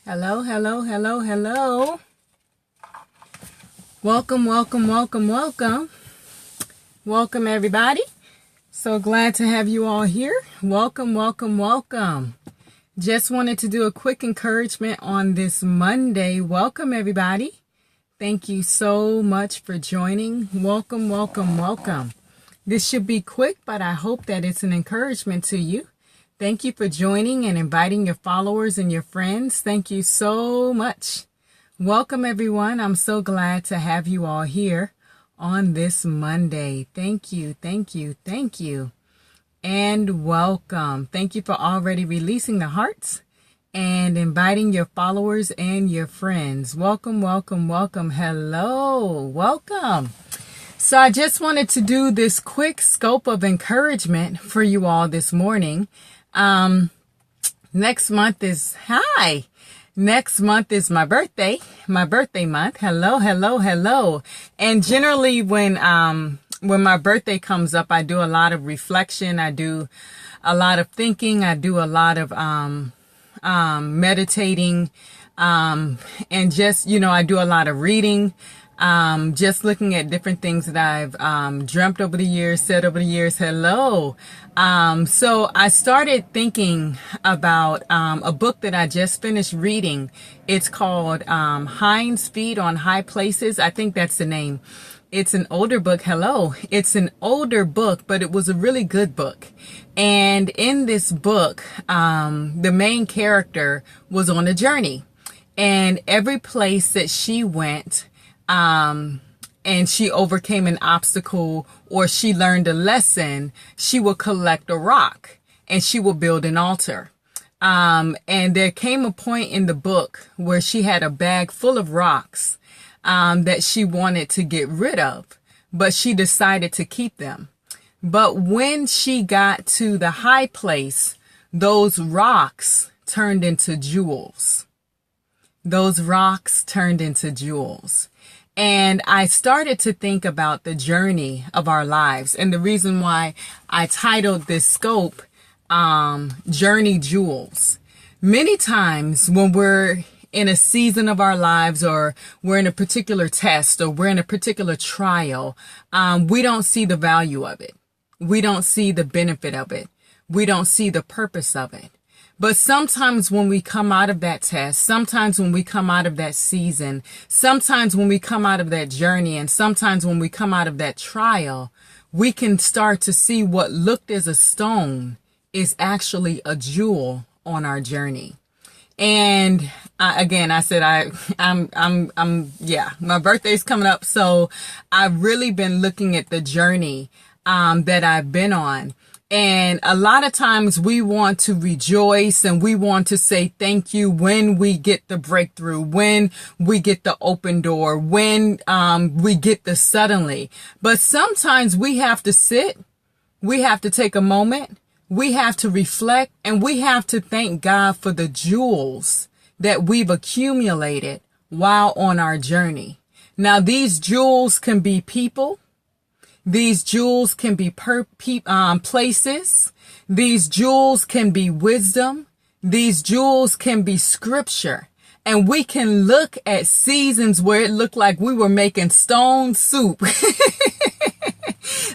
Hello, hello, hello, hello. Welcome, welcome, welcome, welcome. Welcome, everybody. So glad to have you all here. Welcome, welcome, welcome. Just wanted to do a quick encouragement on this Monday. Welcome, everybody. Thank you so much for joining. Welcome, welcome, welcome. This should be quick, but I hope that it's an encouragement to you. Thank you for joining and inviting your followers and your friends. Thank you so much. Welcome, everyone. I'm so glad to have you all here on this Monday. Thank you, thank you, thank you. And welcome. Thank you for already releasing the hearts and inviting your followers and your friends. Welcome, welcome, welcome. Hello, welcome. So I just wanted to do this quick scope of encouragement for you all this morning. Next month is my birthday month. Hello, hello, hello. And generally when my birthday comes up, I do a lot of reflection. I do a lot of thinking. I do a lot of, meditating, and just, I do a lot of reading. Just looking at different things that I've dreamt over the years, said over the years. Hello. So I started thinking about a book that I just finished reading. It's called Hind's Feet on High Places. I think that's the name. It's an older book. Hello. It's an older book, but it was a really good book. And in this book, the main character was on a journey, and every place that she went, and she overcame an obstacle or she learned a lesson, she would collect a rock and she would build an altar. And there came a point in the book where she had a bag full of rocks, that she wanted to get rid of, but she decided to keep them. But when she got to the high place, those rocks turned into jewels. Those rocks turned into jewels. And I started to think about the journey of our lives. And the reason why I titled this scope, Journey Jewels. Many times when we're in a season of our lives, or we're in a particular test, or we're in a particular trial, we don't see the value of it. We don't see the benefit of it. We don't see the purpose of it. But sometimes when we come out of that test, sometimes when we come out of that season, sometimes when we come out of that journey, and sometimes when we come out of that trial, we can start to see what looked as a stone is actually a jewel on our journey. And again, I said, my birthday's coming up. So I've really been looking at the journey, that I've been on. And a lot of times we want to rejoice and we want to say thank you when we get the breakthrough, when we get the open door, when we get the suddenly. But sometimes we have to sit, we have to take a moment, we have to reflect, and we have to thank God for the jewels that we've accumulated while on our journey. Now, these jewels can be people. These jewels can be places. These jewels can be wisdom. These jewels can be scripture. And we can look at seasons where it looked like we were making stone soup.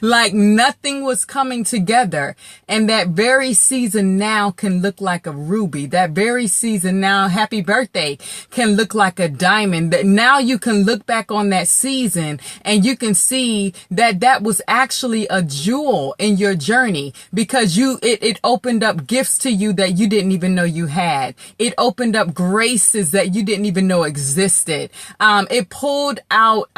Like nothing was coming together. And that very season now can look like a ruby. That very season now, happy birthday, can look like a diamond. That now you can look back on that season and you can see that that was actually a jewel in your journey, because it opened up gifts to you that you didn't even know you had. It opened up graces that you didn't even know existed. It pulled out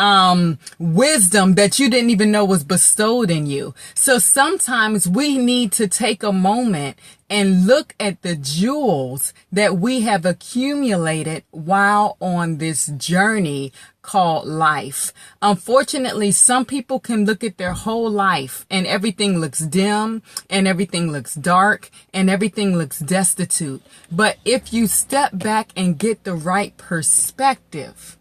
wisdom that you didn't even know was bestowed in you. So sometimes we need to take a moment and look at the jewels that we have accumulated while on this journey called life. Unfortunately, some people can look at their whole life and everything looks dim and everything looks dark and everything looks destitute. But if you step back and get the right perspective,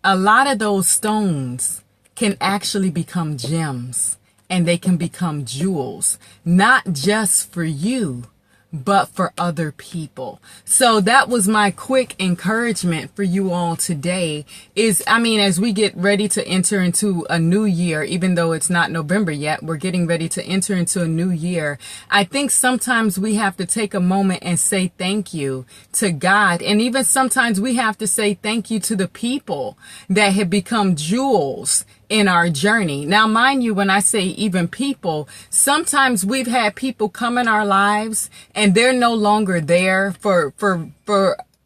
a lot of those stones can actually become gems, and they can become jewels, not just for you, but for other people. So that was my quick encouragement for you all today is, as we get ready to enter into a new year, even though it's not November yet, we're getting ready to enter into a new year. I think sometimes we have to take a moment and say thank you to God. And even sometimes we have to say thank you to the people that have become jewels in our journey. Now, mind you, when I say even people, sometimes we've had people come in our lives and they're no longer there for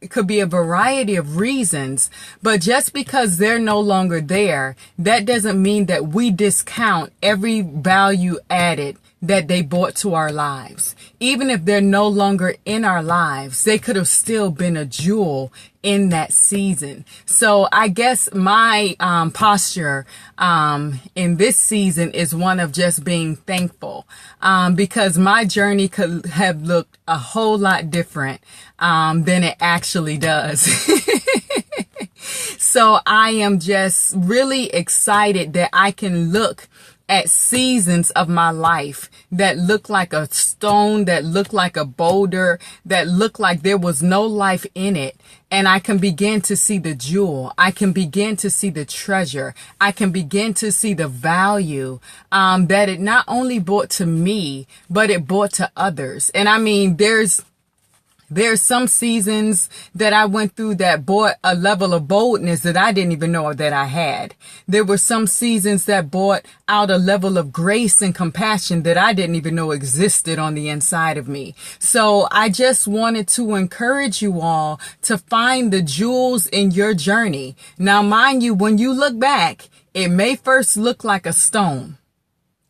it could be a variety of reasons, but just because they're no longer there, that doesn't mean that we discount every value added that they brought to our lives. Even if they're no longer in our lives, they could have still been a jewel in that season. So I guess my posture in this season is one of just being thankful, because my journey could have looked a whole lot different than it actually does. So I am just really excited that I can look at seasons of my life that look like a stone, that look like a boulder, that look like there was no life in it. And I can begin to see the jewel. I can begin to see the treasure. I can begin to see the value that it not only brought to me, but it brought to others. And there's some seasons that I went through that brought a level of boldness that I didn't even know that I had. There were some seasons that brought out a level of grace and compassion that I didn't even know existed on the inside of me. So I just wanted to encourage you all to find the jewels in your journey. Now, mind you, when you look back, it may first look like a stone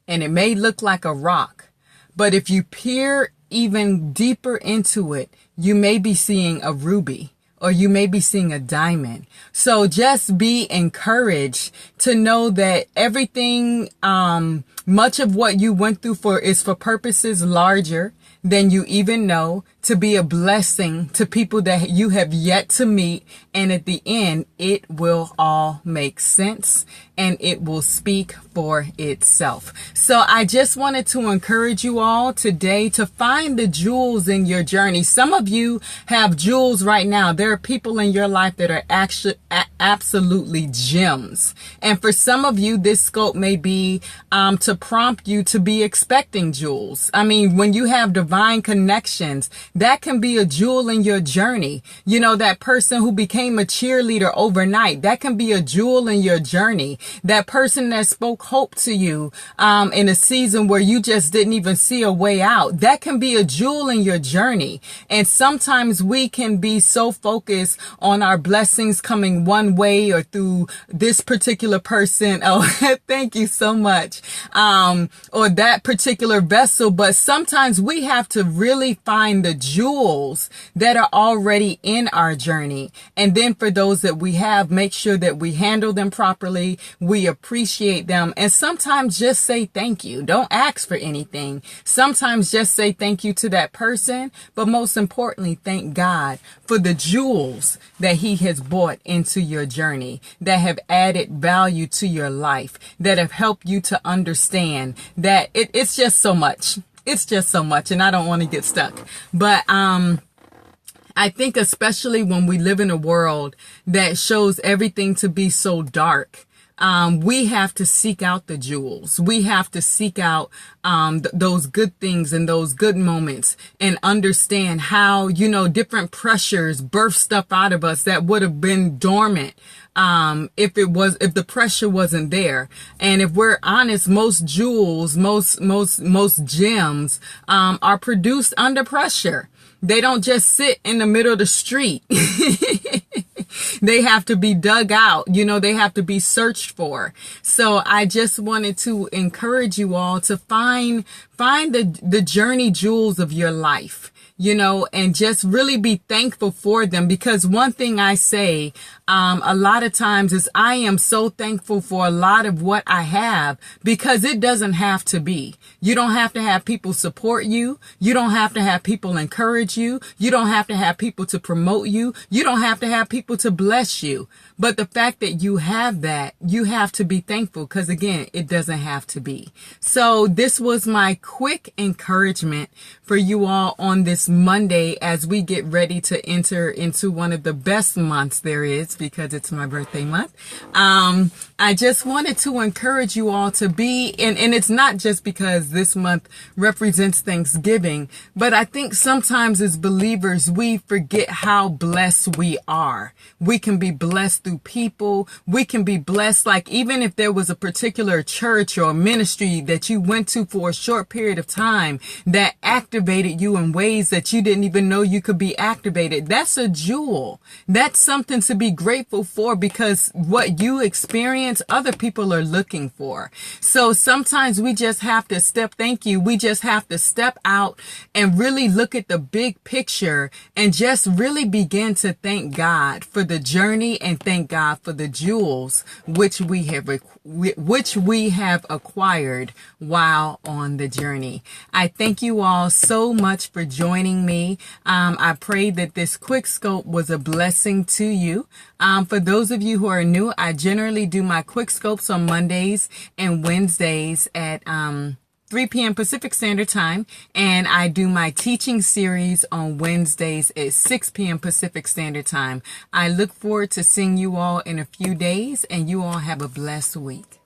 and it may look like a rock, but if you peer even deeper into it, you may be seeing a ruby or you may be seeing a diamond. So just be encouraged to know that everything, much of what you went through is for purposes larger than you even know, to be a blessing to people that you have yet to meet. And at the end, it will all make sense and it will speak for itself. So I just wanted to encourage you all today to find the jewels in your journey. Some of you have jewels right now. There are people in your life that are actually absolutely gems. And for some of you, this scope may be to prompt you to be expecting jewels. When you have divine connections, that can be a jewel in your journey. You know, that person who became a cheerleader overnight, that can be a jewel in your journey. That person that spoke hope to you in a season where you just didn't even see a way out, that can be a jewel in your journey. And sometimes we can be so focused on our blessings coming one way or through this particular person. Oh, thank you so much. Or that particular vessel. But sometimes we have to really find the jewels that are already in our journey. And then for those that we have, make sure that we handle them properly. We appreciate them. And sometimes just say thank you. Don't ask for anything. Sometimes just say thank you to that person. But most importantly, thank God for the jewels that he has brought into your journey, that have added value to your life, that have helped you to understand that it's just so much. It's just so much, and I don't want to get stuck. But I think especially when we live in a world that shows everything to be so dark, we have to seek out the jewels. We have to seek out those good things and those good moments and understand how, different pressures birth stuff out of us that would have been dormant if the pressure wasn't there. And if we're honest, most jewels, most gems are produced under pressure. They don't just sit in the middle of the street. They have to be dug out. They have to be searched for. So I just wanted to encourage you all to find the journey jewels of your life, and just really be thankful for them. Because one thing I say a lot of times is I am so thankful for a lot of what I have, because it doesn't have to be. You don't have to have people support you. You don't have to have people encourage you. You don't have to have people to promote you. You don't have to have people to bless you. But the fact that you have that, you have to be thankful, because again, it doesn't have to be. So this was my quick encouragement for you all on this this Monday as we get ready to enter into one of the best months there is, because it's my birthday month. I just wanted to encourage you all to be, and it's not just because this month represents Thanksgiving, but I think sometimes as believers, we forget how blessed we are. We can be blessed through people. We can be blessed, like even if there was a particular church or ministry that you went to for a short period of time that activated you in ways that you didn't even know you could be activated. That's a jewel. That's something to be grateful for, because what you experience, other people are looking for. So sometimes we just have to we just have to step out and really look at the big picture and just really begin to thank God for the journey and thank God for the jewels which we have acquired while on the journey. I thank you all so much for joining me. I pray that this Quickscope was a blessing to you. For those of you who are new, I generally do my Quickscopes on Mondays and Wednesdays at 3 p.m. Pacific Standard Time, and I do my teaching series on Wednesdays at 6 p.m. Pacific Standard Time. I look forward to seeing you all in a few days, and you all have a blessed week.